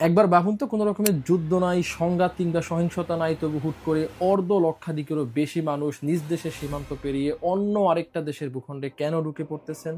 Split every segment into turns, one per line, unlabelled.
একবার ভাবুন তো, কোনো রকমের যুদ্ধ নাই, সংঘাত কিংবা সহিংসতা নাই, তবু হুট করে অর্ধ লক্ষাধিকেরও বেশি মানুষ নিজ দেশের সীমান্ত পেরিয়ে অন্য আরেকটা দেশের ভূখণ্ডে কেন ঢুকে পড়তেছেন?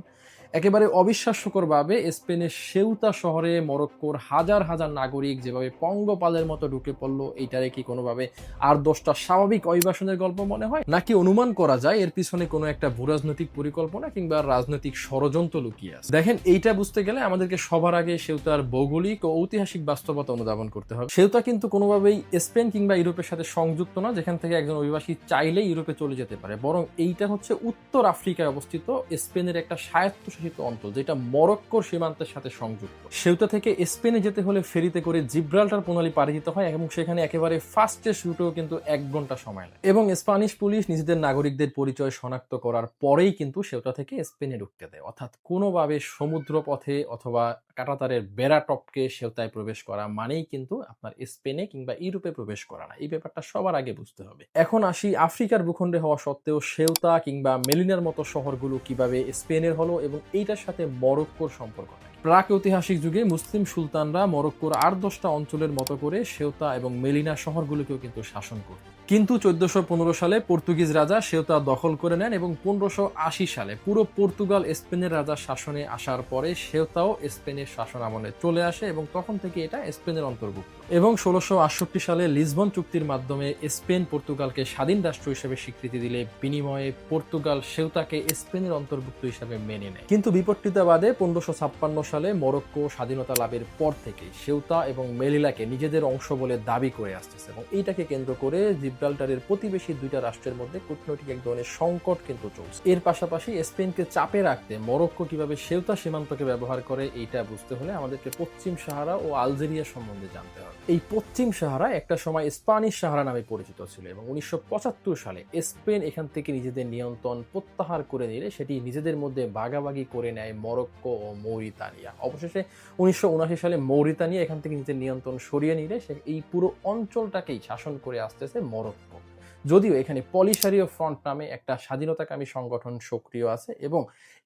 একেবারে অবিশ্বাস্যকরভাবে স্পেনের সেউতা শহরে মরক্কোর হাজার হাজার নাগরিক যেভাবে পঙ্গপালের মতো ঢুকে পড়লো, এইটারে কি কোনোভাবে আর 10টা স্বাভাবিক অভিবাসনের গল্প মনে হয়, নাকি অনুমান করা যায় এর পিছনে কোনো একটা ভূরাজনৈতিক পরিকল্পনা কিংবা রাজনৈতিক ষড়যন্ত্র লুকিয়ে আছে? দেখেন, এইটা বুঝতে গেলে আমাদেরকে সবার আগে সেউতার ভৌগোলিক ও ঐতিহাসিক বাস্তবতা অনুধাবন করতে হবে। সেউতা কিন্তু কোনোভাবেই স্পেন কিংবা ইউরোপের সাথে সংযুক্ত না, যেখান থেকে একজন অভিবাসী চাইলেই ইউরোপে চলে যেতে পারে। বরং এইটা হচ্ছে উত্তর আফ্রিকায় অবস্থিত স্পেনের একটা স্বায়ত্তশাসিত অঞ্চল, যেটা মরক্কোর সীমান্তের সাথে সংযুক্ত। সেউতা থেকে স্পেনে যেতে হলে ফেরিতে করে জিব্রাল্টার প্রণালী পাড়ি দিতে হয়, এবং সেখানে একেবারে ফাস্টেস্ট রুটেও কিন্তু 1 ঘন্টা সময় লাগে। এবং স্প্যানিশ পুলিশ নিজেদের নাগরিকদের পরিচয় শনাক্ত করার পরেই কিন্তু সেউতা থেকে স্পেনে ঢুকতে দেয়। অর্থাৎ কোনোভাবে সমুদ্র পথে অথবা কাঁটাতারের বেড়া টপকে সেউতায় প্রবেশ করা মানেই কিন্তু আপনার স্পেনে কিংবা ইউরোপে প্রবেশ করা না। এই ব্যাপারটা সবার আগে বুঝতে হবে। এখন আসি, আফ্রিকার ভূখণ্ডে হওয়া সত্ত্বেও সেউতা কিংবা মেলিনার মতো শহরগুলো কিভাবে স্পেনের হলো এবং এইটার সাথে মরক্কোর সম্পর্ক। প্রাক ঐতিহাসিক যুগে মুসলিম সুলতানরা মরক্কোর 8-10টা অঞ্চলের মতো করে সেউতা এবং মেলিনা শহরগুলোকেও কিন্তু শাসন করত। কিন্তু 1415 সালে পর্তুগিজ রাজা সেউতা দখল করে নেন, এবং 1580 সালে পুরো পর্তুগাল স্পেনের রাজার শাসনে আসার পরে সেউতাও স্পেনের শাসন আমলে চলে আসে, এবং তখন থেকে এটা স্পেনের অন্তর্ভুক্ত। এবং 1668 সালে লিসবন চুক্তির মাধ্যমে স্পেন পর্তুগালকে স্বাধীন রাষ্ট্র হিসেবে স্বীকৃতি দিলে বিনিময়ে পর্তুগাল সেউতাকে স্পেনের অন্তর্ভুক্ত হিসেবে মেনে নেয়। কিন্তু বিপত্তিতা বাদে 1556 সালে মরক্কো স্বাধীনতা লাভের পর থেকে সেউতা এবং মেলিলাকে নিজেদের অংশ বলে দাবি করে আসতেছে, এবং এইটাকে কেন্দ্র করে জিব্রাল্টারের প্রতিবেশী 2টা রাষ্ট্রের মধ্যে কূটনৈতিক এক ধরনের সংকট কিন্তু চলছে। এর পাশাপাশি স্পেনকে চাপে রাখতে মরক্কো কিভাবে সেউতা সীমান্তকে ব্যবহার করে, এইটা বুঝতে হলে আমাদেরকে পশ্চিম সাহারা ও আলজেরিয়া সম্বন্ধে জানতে হবে। এই পশ্চিম সাহারা একটা সময় স্প্যানিশ সাহারা নামে পরিচিত ছিল, এবং 1975 সালে স্পেন এখান থেকে নিজেদের নিয়ন্ত্রণ প্রত্যাহার করে নিলে সেটি নিজেদের মধ্যে ভাগাভাগি করে নেয় মরক্কো ও মৌরিতানিয়া। অবশেষে 1979 সালে মৌরিতানিয়া এখান থেকে নিজের নিয়ন্ত্রণ সরিয়ে নিলে এই পুরো অঞ্চলটাকেই শাসন করে আসতেছে মরক্কো। যদিও এখানে পলিসারিও ফ্রন্ট নামে একটা স্বাধীনতাকামী সংগঠন সক্রিয় আছে, এবং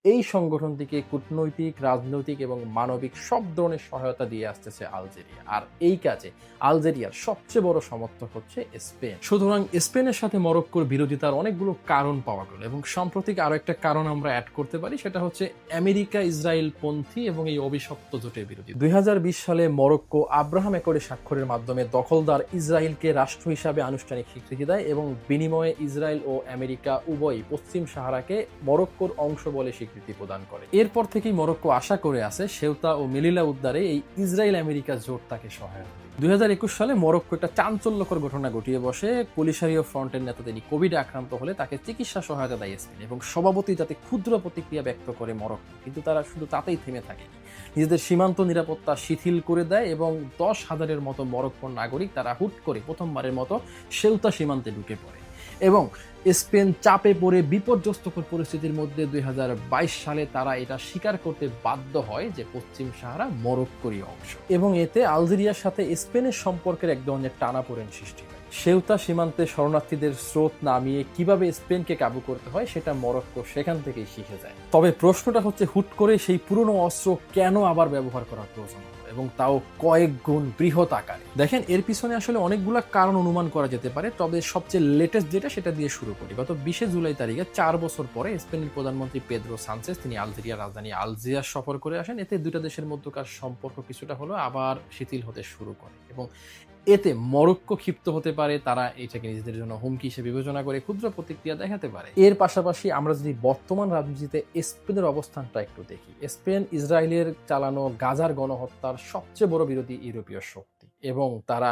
এই সংগঠনটিকে কূটনৈতিক, রাজনৈতিক এবং মানবিক সব ধরনের সহায়তা দিয়ে আসতেছে আলজেরিয়া। আর এই কাজে আলজেরিয়ার সবচেয়ে বড় সমর্থক হচ্ছে স্পেন। সুতরাং স্পেনের সাথে মরক্কোর বিরোধিতার অনেকগুলো কারণ পাওয়া গেল, এবং সাম্প্রতিক আরো একটা কারণ আমরা অ্যাড করতে পারি, সেটা হচ্ছে আমেরিকা ইসরায়েল পন্থী এবং এই অভিশপ্ত জোটের বিরোধী। 2020 সালে মরক্কো আব্রাহাম অ্যাকর্ডে স্বাক্ষরের মাধ্যমে দখলদার ইসরায়েলকে রাষ্ট্র হিসাবে আনুষ্ঠানিক স্বীকৃতি দেয়, এবং বিনিময়ে ইসরায়েল ও আমেরিকা উভয়ই পশ্চিম সাহারাকে মরক্কোর অংশ বলে স্বীকৃতি প্রদান করে। এরপর থেকেই মরক্কো আশা করে আছে সেউতা ও মেলিলা উদ্ধারে এই ইসরায়েল আমেরিকা জোট তাকে সহায়তা। 2021 সালে মরক্কো একটা চাঞ্চল্যকর ঘটনা ঘটিয়ে বসে। পলিসারিও ফ্রন্টের নেতা তিনি কোভিডে আক্রান্ত হলে তাকে চিকিৎসা সহায়তা দেয় স্পেন, এবং সভাপতি যাতে ক্ষুদ্র প্রতিক্রিয়া ব্যক্ত করে মরক্কো, কিন্তু তারা শুধু তাতেই থেমে থাকে। নিজেদের সীমান্ত নিরাপত্তা শিথিল করে দেয়, এবং 10,000-এর মতো মরক্কোর নাগরিক তারা হুট করে প্রথমবারের মতো সেউতা সীমান্তে ঢুকে পড়ে। এবং স্পেন চাপে পড়ে বিপর্যস্তকর পরিস্থিতির মধ্যে 2022 সালে তারা এটা স্বীকার করতে বাধ্য হয় যে পশ্চিম সাহারা মরক্কোরই অংশ, এবং এতে আলজেরিয়ার সাথে স্পেনের সম্পর্কের এক ধরনের টানাপোড়েন সৃষ্টি হয়। সেউতা সীমান্তে শরণার্থীদের স্রোত নামিয়ে কিভাবে স্পেনকে কাবু করতে হয় সেটা মরক্কো সেখান থেকেই শিখে যায়। তবে প্রশ্নটা হচ্ছে, হুট করে সেই পুরনো অস্ত্র কেন আবার ব্যবহার করার প্রয়োজন, এবং তাও কয়েক গুণ বৃহৎ আকারে? দেখেন, এর পিছনে আসলে অনেকগুলো কারণ অনুমান করা যেতে পারে, তবে সবচেয়ে লেটেস্ট যেটা সেটা দিয়ে শুরু করি। গত 20 জুলাই তারিখে 4 বছর পরে স্পেনের প্রধানমন্ত্রী পেদ্রো সানচেজ তিনি আলজেরিয়ার রাজধানী আলজিয়ার সফর করে আসেন। এতে 2টা দেশের মধ্যকার সম্পর্ক কিছুটা হলো আবার শিথিল হতে শুরু করে, এবং এতে মরক্কো ক্ষিপ্ত হতে পারে। তারা এটাকে নিজেদের জন্য হুমকি হিসেবে বিবেচনা করে ক্ষুদ্র প্রতিক্রিয়া দেখাতে পারে। এর পাশাপাশি আমরা যদি বর্তমান রাজনীতিতে স্পেনের অবস্থানটা একটু দেখি, স্পেন ইসরায়েলের চালানো গাজার গণহত্যার সবচেয়ে বড় বিরোধী ইউরোপীয় শক্তি, এবং তারা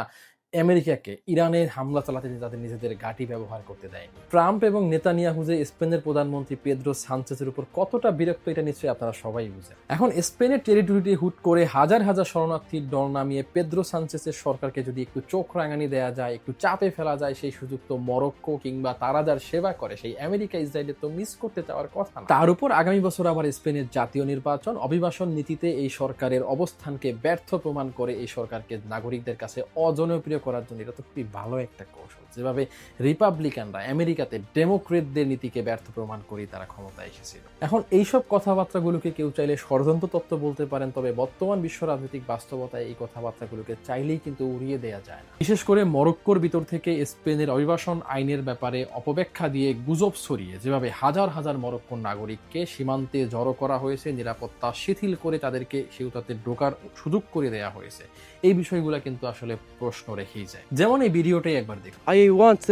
আমেরিকাকে ইরানের হামলা চালাতে তাদের নিজেদের ঘাঁটি ব্যবহার করতে দেয়নি। ট্রাম্প এবং নেতানিয়াহু যে স্পেনের প্রধানমন্ত্রী পেদ্রো সানচেজের উপর কতটা বিরক্ত, এটা নিশ্চয়ই আপনারা সবাই বুঝেন। এখন স্পেনের টেরিটরিতে হুট করে হাজার হাজার শরণার্থীর দল নামিয়ে পেদ্রো সানচেজের সরকারকে যদি একটু চোখ রাঙানি দেওয়া যায়, একটু চাপে ফেলা যায়, সেই সুযোগ তো মরক্কো কিংবা তারা যার সেবা করে সেই আমেরিকা ইসরায়েলের তো মিস করতে চাওয়ার কথা না। তার উপর আগামী বছর আবার স্পেনের জাতীয় নির্বাচন। অভিবাসন নীতিতে এই সরকারের অবস্থানকে ব্যর্থ প্রমাণ করে এই সরকারকে নাগরিকদের কাছে অজনপ্রিয় বিলীন করার জন্য এটা তো খুবই ভালো একটা কৌশল। যেভাবে রিপাবলিকানরা আমেরিকাতে ডেমোক্রেটদের নীতিকে ব্যর্থ প্রমাণ করেই তারা ক্ষমতায় এসেছিল। এখন এইসব কথাবার্তাগুলোকে কেউ চাইলে ষড়যন্ত্র তত্ত্ব বলতে পারেন, তবে বর্তমান বিশ্ব রাজনৈতিক বাস্তবতায় এই কথাবার্তাগুলোকে চাইলেই কিন্তু উড়িয়ে দেওয়া যায় না। বিশেষ করে মরক্কোর ভিতর থেকে স্পেনের অভিবাসন আইনের ব্যাপারে অপব্যাখ্যা দিয়ে গুজব ছড়িয়ে যেভাবে হাজার হাজার মরক্কোর নাগরিককে সীমান্তে জড়ো করা হয়েছে, নিরাপত্তা শিথিল করে তাদেরকে সেউতাতে ঢোকার সুযোগ করে দেওয়া হয়েছে, এই বিষয়গুলো কিন্তু আসলে প্রশ্ন রেখেই যায়। যেমন এই ভিডিওটাই একবার দেখুন।
I want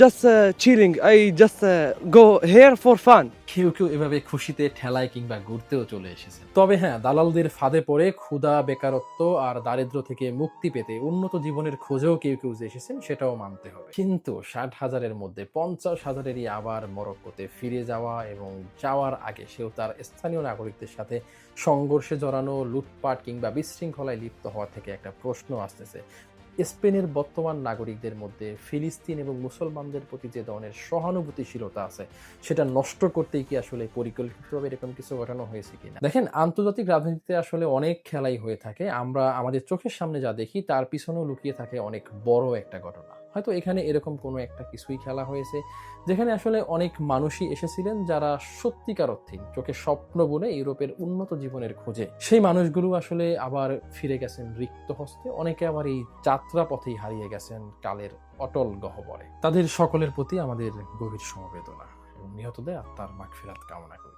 just chilling. I just go here for fun.
কেউ কেউ এভাবে খুশিতে ঠেলায় কিংবা ঘুরতেও চলে এসেছে। তবে হ্যাঁ, দালালদের ফাঁদে পড়ে ক্ষুধা, বেকারত্ব আর দারিদ্র থেকে মুক্তি পেতে উন্নত জীবনের খোঁজেও কেউ কেউ যে এসেছেন সেটাও মানতে হবে। কিন্তু 60,000-এর মধ্যে 50,000-এরই আবার মরক্কোতে ফিরে যাওয়া এবং যাওয়ার আগে সেও তার স্থানীয় নাগরিকদের সাথে সংঘর্ষে জড়ানো, লুটপাট কিংবা বিশৃঙ্খলায় লিপ্ত হওয়া থেকে একটা প্রশ্ন আসতেছে। স্পেনের বর্তমান নাগরিকদের মধ্যে ফিলিস্তিন এবং মুসলমানদের প্রতি যে ধরনের সহানুভূতিশীলতা আছে সেটা নষ্ট করতেই কি আসলে পরিকল্পিতভাবে এরকম কিছু ঘটানো হয়েছে কিনা? দেখেন, আন্তর্জাতিক রাজনীতিতে আসলে অনেক খেলাই হয়ে থাকে। আমরা আমাদের চোখের সামনে যা দেখি তার পিছনেও লুকিয়ে থাকে অনেক বড় একটা ঘটনা। হয়তো এখানে এরকম কোনো একটা কিছুই খেলা হয়েছে যেখানে আসলে অনেক মানুষই এসেছিলেন যারা সত্যিকার অর্থে চোখে স্বপ্ন বুনে ইউরোপের উন্নত জীবনের খোঁজে। সেই মানুষগুলো আসলে আবার ফিরে গেছেন রিক্ত হস্তে, অনেকে আবার এই যাত্রা পথেই হারিয়ে গেছেন কালের অটল গহ্বরে। তাদের সকলের প্রতি আমাদের গভীর সমবেদনা এবং নিহতদের আত্মার মাগফিরাত কামনা করি।